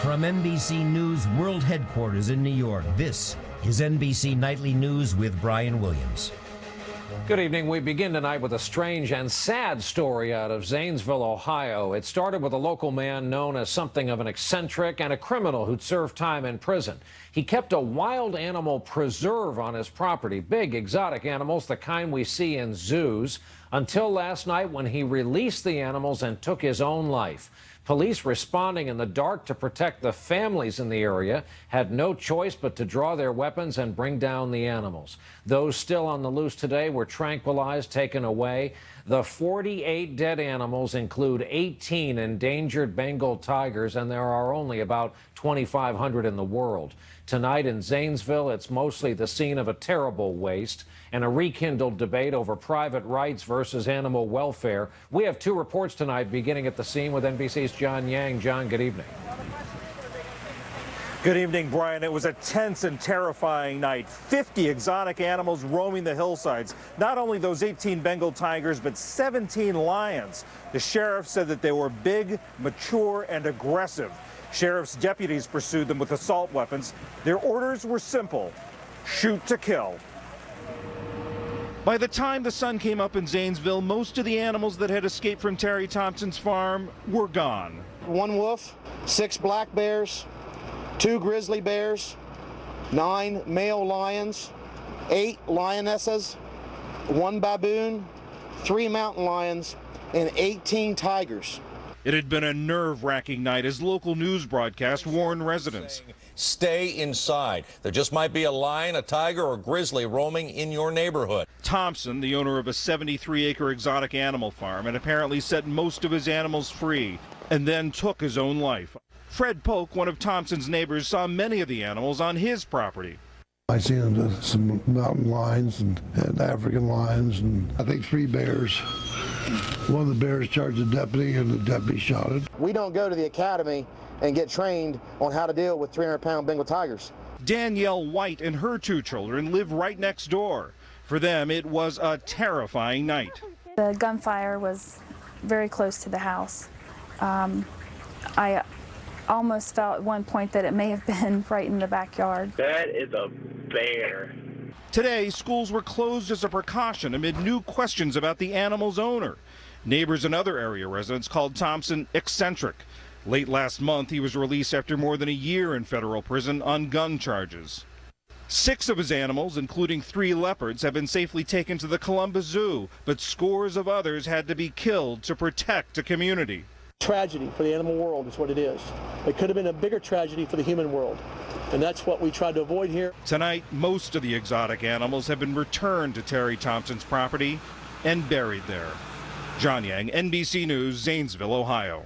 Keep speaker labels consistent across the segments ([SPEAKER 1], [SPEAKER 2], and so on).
[SPEAKER 1] From NBC News World Headquarters in New York, this is NBC Nightly News with Brian Williams.
[SPEAKER 2] Good evening. We begin tonight with a strange and sad story out of Zanesville, Ohio. It started with a local man known as something of an eccentric and a criminal who'd served time in prison. He kept a wild animal preserve on his property, big exotic animals, the kind we see in zoos, until last night when he released the animals and took his own life. Police responding in the dark to protect the families in the area had no choice but to draw their weapons and bring down the animals. Those still on the loose today were tranquilized, taken away. The 48 dead animals include 18 endangered Bengal tigers, and there are only about 2,500 in the world. Tonight in Zanesville, it's mostly the scene of a terrible waste and a rekindled debate over private rights versus animal welfare. We have two reports tonight, beginning at the scene with NBC's John Yang. John, good evening.
[SPEAKER 3] Good evening, Brian. It was a tense and terrifying night. 50 exotic animals roaming the hillsides. Not only those 18 Bengal tigers, but 17 lions. The sheriff said that they were big, mature, and aggressive. Sheriff's deputies pursued them with assault weapons. Their orders were simple: shoot to kill. By the time the sun came up in Zanesville, most of the animals that had escaped from Terry Thompson's farm were gone.
[SPEAKER 4] 1 wolf, 6 black bears, 2 grizzly bears, 9 male lions, 8 lionesses, 1 baboon, 3 mountain lions, and 18 tigers.
[SPEAKER 3] It had been a nerve-wracking night as local news broadcasts warned residents.
[SPEAKER 5] Stay inside. There just might be a lion, a tiger, or grizzly roaming in your neighborhood.
[SPEAKER 3] Thompson, the owner of a 73-acre exotic animal farm, had apparently set most of his animals free and then took his own life. Fred Polk, one of Thompson's neighbors, saw many of the animals on his property.
[SPEAKER 6] I seen some mountain lions and African lions, and I think 3 bears. One of the bears charged the deputy, and the deputy shot it.
[SPEAKER 4] We don't go to the academy and get trained on how to deal with 300-pound Bengal tigers.
[SPEAKER 3] Danielle White and her 2 children live right next door. For them, it was a terrifying night.
[SPEAKER 7] The gunfire was very close to the house. I almost felt at one point that it may have been right in the backyard.
[SPEAKER 8] That is a bear.
[SPEAKER 3] Today, schools were closed as a precaution amid new questions about the animal's owner. Neighbors and other area residents called Thompson eccentric. Late last month, he was released after more than a year in federal prison on gun charges. 6 of his animals, including 3 leopards, have been safely taken to the Columbus Zoo, but scores of others had to be killed to protect a community.
[SPEAKER 9] Tragedy for the animal world is what it is. It could have been a bigger tragedy for the human world, and that's what we tried to avoid here.
[SPEAKER 3] Tonight, most of the exotic animals have been returned to Terry Thompson's property and buried there. John Yang, NBC News, Zanesville, Ohio.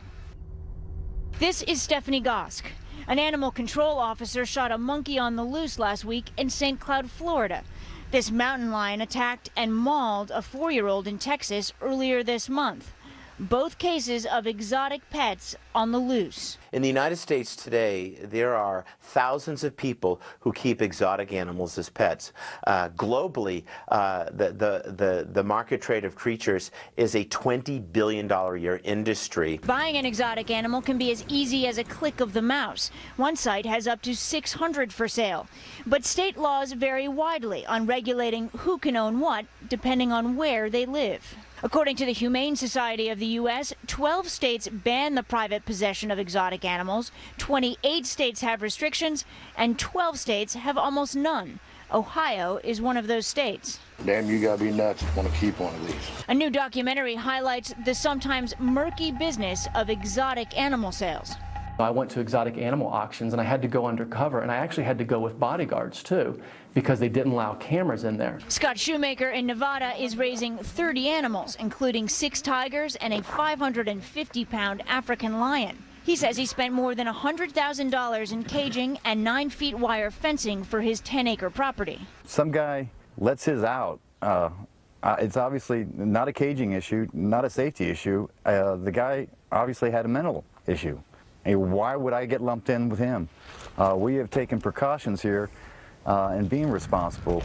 [SPEAKER 10] This is Stephanie Gosk. An animal control officer shot a monkey on the loose last week in St. Cloud, Florida. This mountain lion attacked and mauled a 4-year-old in Texas earlier this month. Both cases of exotic pets on the loose.
[SPEAKER 11] In the United States today, there are thousands of people who keep exotic animals as pets. Globally, the market trade of creatures is a $20 billion a year industry.
[SPEAKER 10] Buying an exotic animal can be as easy as a click of the mouse. One site has up to 600 for sale. But state laws vary widely on regulating who can own what, depending on where they live. According to the Humane Society of the U.S., 12 states ban the private possession of exotic animals, 28 states have restrictions, and 12 states have almost none. Ohio is one of those states.
[SPEAKER 6] Damn, you gotta be nuts if you want to keep one of these.
[SPEAKER 10] A new documentary highlights the sometimes murky business of exotic animal sales.
[SPEAKER 12] I went to exotic animal auctions and I had to go undercover, and I actually had to go with bodyguards too because they didn't allow cameras in there.
[SPEAKER 10] Scott Shoemaker in Nevada is raising 30 animals, including 6 tigers and a 550-pound African lion. He says he spent more than $100,000 in caging and 9-feet wire fencing for his 10-acre property.
[SPEAKER 13] Some guy lets his out. It's obviously not a caging issue, not a safety issue. The guy obviously had a mental issue. Why would I get lumped in with him? We have taken precautions here in being responsible.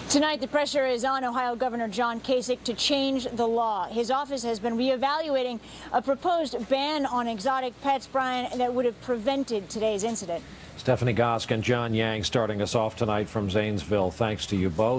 [SPEAKER 10] Tonight, the pressure is on Ohio Governor John Kasich to change the law. His office has been reevaluating a proposed ban on exotic pets, Brian, that would have prevented today's incident.
[SPEAKER 2] Stephanie Gosk and John Yang starting us off tonight from Zanesville. Thanks to you both.